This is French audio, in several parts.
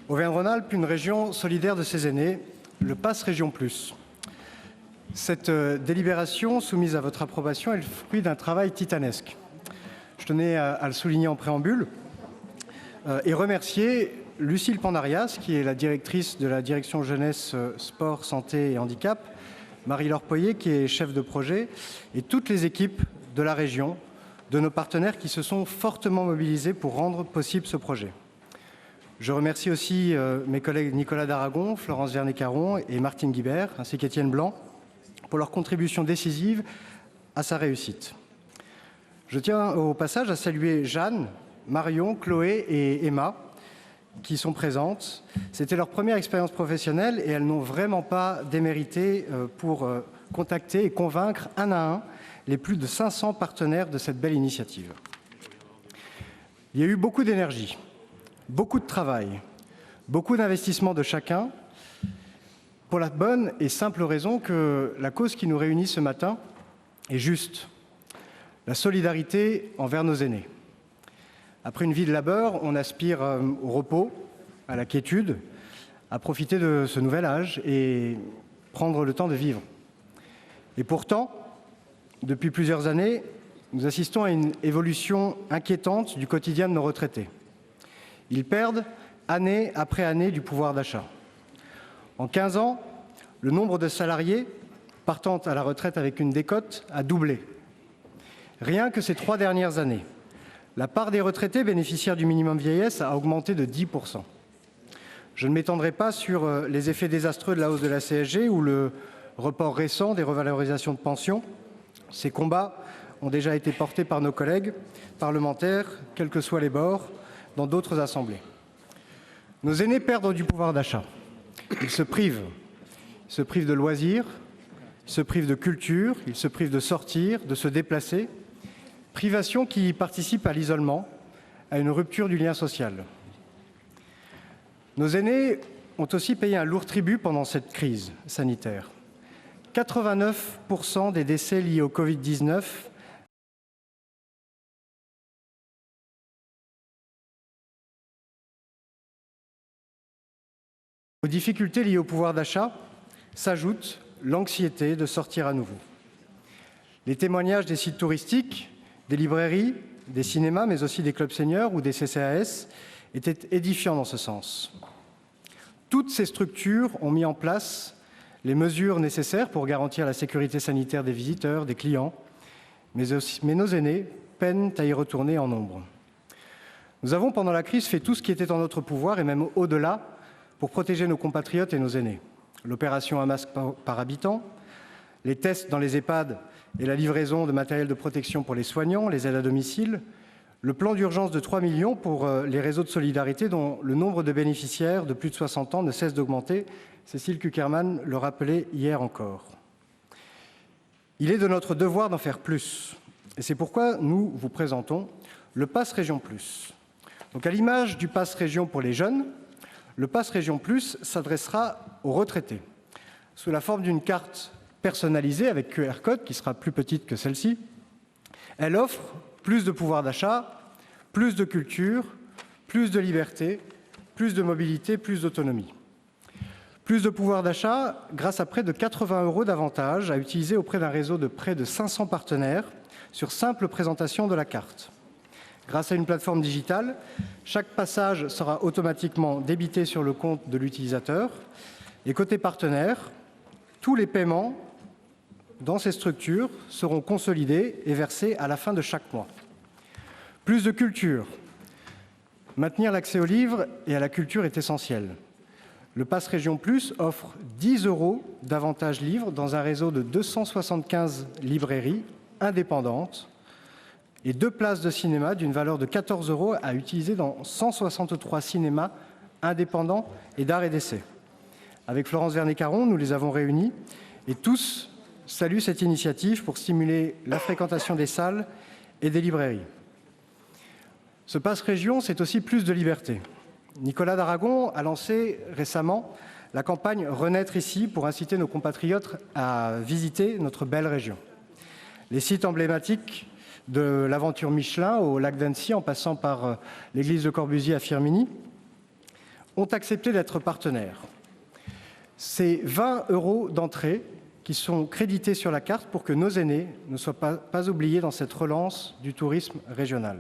Auvergne-Rhône-Alpes, une région solidaire de ses aînés, le Pass Région Plus. Cette délibération soumise à votre approbation est le fruit d'un travail titanesque. Je tenais à le souligner en préambule et remercier Lucille Pandarias, qui est la directrice de la direction jeunesse, sport, santé et handicap, Marie-Laure Poyer, qui est chef de projet, et toutes les équipes de la région, de nos partenaires qui se sont fortement mobilisés pour rendre possible ce projet. Je remercie aussi mes collègues Nicolas Daragon, Florence Vernet-Caron et Martine Guibert, ainsi qu'Étienne Blanc, pour leur contribution décisive à sa réussite. Je tiens au passage à saluer Jeanne, Marion, Chloé et Emma, qui sont présentes. C'était leur première expérience professionnelle et elles n'ont vraiment pas démérité pour contacter et convaincre un à un les plus de 500 partenaires de cette belle initiative. Il y a eu beaucoup d'énergie, beaucoup de travail, beaucoup d'investissement de chacun, pour la bonne et simple raison que la cause qui nous réunit ce matin est juste, la solidarité envers nos aînés. Après une vie de labeur, on aspire au repos, à la quiétude, à profiter de ce nouvel âge et prendre le temps de vivre. Et pourtant, depuis plusieurs années, nous assistons à une évolution inquiétante du quotidien de nos retraités. Ils perdent, année après année, du pouvoir d'achat. En 15 ans, le nombre de salariés partant à la retraite avec une décote a doublé. Rien que ces 3 dernières années, la part des retraités bénéficiaires du minimum vieillesse a augmenté de 10%. Je ne m'étendrai pas sur les effets désastreux de la hausse de la CSG ou le report récent des revalorisations de pensions. Ces combats ont déjà été portés par nos collègues parlementaires, quels que soient les bords, dans d'autres assemblées. Nos aînés perdent du pouvoir d'achat. Ils se privent de loisirs, ils se privent de culture, ils se privent de sortir, de se déplacer. Privation qui participe à l'isolement, à une rupture du lien social. Nos aînés ont aussi payé un lourd tribut pendant cette crise sanitaire. 89% des décès liés au Covid-19 aux difficultés liées au pouvoir d'achat s'ajoute l'anxiété de sortir à nouveau. Les témoignages des sites touristiques, des librairies, des cinémas, mais aussi des clubs seniors ou des CCAS étaient édifiants dans ce sens. Toutes ces structures ont mis en place les mesures nécessaires pour garantir la sécurité sanitaire des visiteurs, des clients, mais nos aînés peinent à y retourner en nombre. Nous avons, pendant la crise, fait tout ce qui était en notre pouvoir, et même au-delà, pour protéger nos compatriotes et nos aînés. L'opération un masque par habitant, les tests dans les EHPAD et la livraison de matériel de protection pour les soignants, les aides à domicile, le plan d'urgence de 3 millions pour les réseaux de solidarité dont le nombre de bénéficiaires de plus de 60 ans ne cesse d'augmenter. Cécile Cukierman le rappelait hier encore. Il est de notre devoir d'en faire plus. Et c'est pourquoi nous vous présentons le Pass Région Plus. Donc à l'image du Pass Région pour les jeunes, le Pass Région Plus s'adressera aux retraités sous la forme d'une carte personnalisée avec QR code qui sera plus petite que celle-ci. Elle offre plus de pouvoir d'achat, plus de culture, plus de liberté, plus de mobilité, plus d'autonomie. Plus de pouvoir d'achat grâce à près de 80 € d'avantages à utiliser auprès d'un réseau de près de 500 partenaires sur simple présentation de la carte. Grâce à une plateforme digitale, chaque passage sera automatiquement débité sur le compte de l'utilisateur. Et côté partenaire, tous les paiements dans ces structures seront consolidés et versés à la fin de chaque mois. Plus de culture. Maintenir l'accès aux livres et à la culture est essentiel. Le Pass Région Plus offre 10 € d'avantages livres dans un réseau de 275 librairies indépendantes et 2 places de cinéma d'une valeur de 14 € à utiliser dans 163 cinémas indépendants et d'art et d'essai. Avec Florence Vernet-Caron, nous les avons réunis et tous saluent cette initiative pour stimuler la fréquentation des salles et des librairies. Ce Pass Région, c'est aussi plus de liberté. Nicolas Daragon a lancé récemment la campagne Renaître ici pour inciter nos compatriotes à visiter notre belle région. Les sites emblématiques de l'aventure Michelin au lac d'Annecy en passant par l'église de Corbusier à Firminy ont accepté d'être partenaires. C'est 20 € d'entrée qui sont crédités sur la carte pour que nos aînés ne soient pas oubliés dans cette relance du tourisme régional.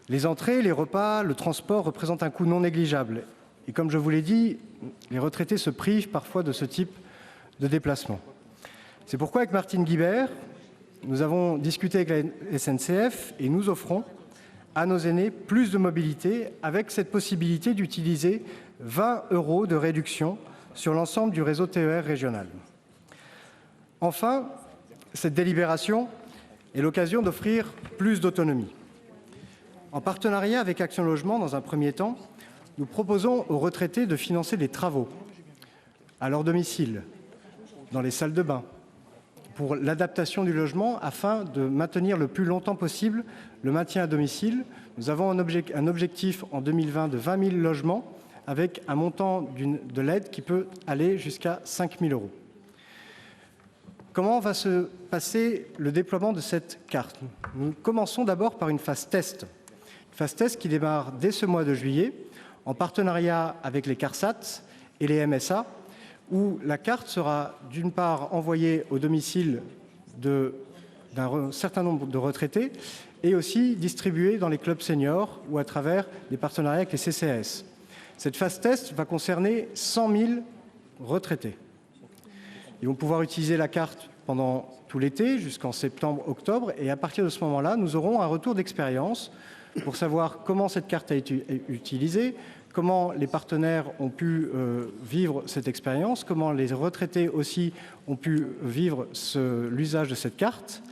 Les entrées, les repas, le transport représentent un coût non négligeable. Et comme je vous l'ai dit, les retraités se privent parfois de ce type de déplacement. C'est pourquoi, avec Martine Guibert, nous avons discuté avec la SNCF et nous offrons à nos aînés plus de mobilité avec cette possibilité d'utiliser 20 € de réduction sur l'ensemble du réseau TER régional. Enfin, cette délibération est l'occasion d'offrir plus d'autonomie. En partenariat avec Action Logement, dans un premier temps, nous proposons aux retraités de financer des travaux à leur domicile, dans les salles de bain, pour l'adaptation du logement afin de maintenir le plus longtemps possible le maintien à domicile. Nous avons un objectif en 2020 de 20 000 logements avec un montant de l'aide qui peut aller jusqu'à 5 000 €. Comment va se passer le déploiement de cette carte? Nous commençons d'abord par une phase test. Une phase test qui démarre dès ce mois de juillet en partenariat avec les CARSAT et les MSA, où la carte sera d'une part envoyée au domicile d'un certain nombre de retraités et aussi distribuée dans les clubs seniors ou à travers des partenariats avec les CCAS. Cette phase test va concerner 100 000 retraités. Ils vont pouvoir utiliser la carte pendant tout l'été, jusqu'en septembre-octobre, et à partir de ce moment-là, nous aurons un retour d'expérience pour savoir comment cette carte a été utilisée, comment les partenaires ont pu vivre cette expérience, comment les retraités aussi ont pu vivre l'usage de cette carte.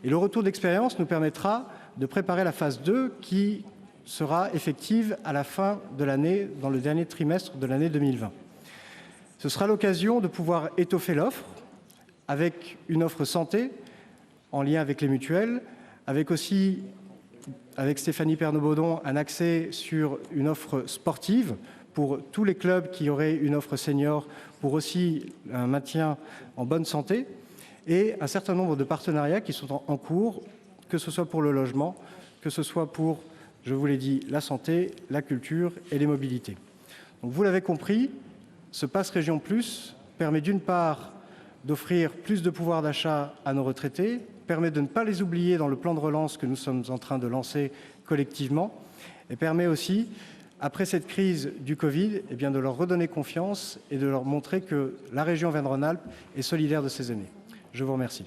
Et le retour d'expérience nous permettra de préparer la phase 2 qui sera effective à la fin de l'année, dans le dernier trimestre de l'année 2020. Ce sera l'occasion de pouvoir étoffer l'offre avec une offre santé en lien avec les mutuelles, avec aussi, avec Stéphanie Pernod-Baudon, un accès sur une offre sportive pour tous les clubs qui auraient une offre senior, pour aussi un maintien en bonne santé, et un certain nombre de partenariats qui sont en cours, que ce soit pour le logement, que ce soit pour, je vous l'ai dit, la santé, la culture et les mobilités. Donc vous l'avez compris, ce Pass Région Plus permet d'une part d'offrir plus de pouvoir d'achat à nos retraités, permet de ne pas les oublier dans le plan de relance que nous sommes en train de lancer collectivement, et permet aussi, après cette crise du Covid, de leur redonner confiance et de leur montrer que la région Auvergne-Rhône-Alpes est solidaire de ses aînés. Je vous remercie.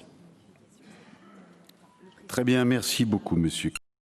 Très bien, merci beaucoup, monsieur.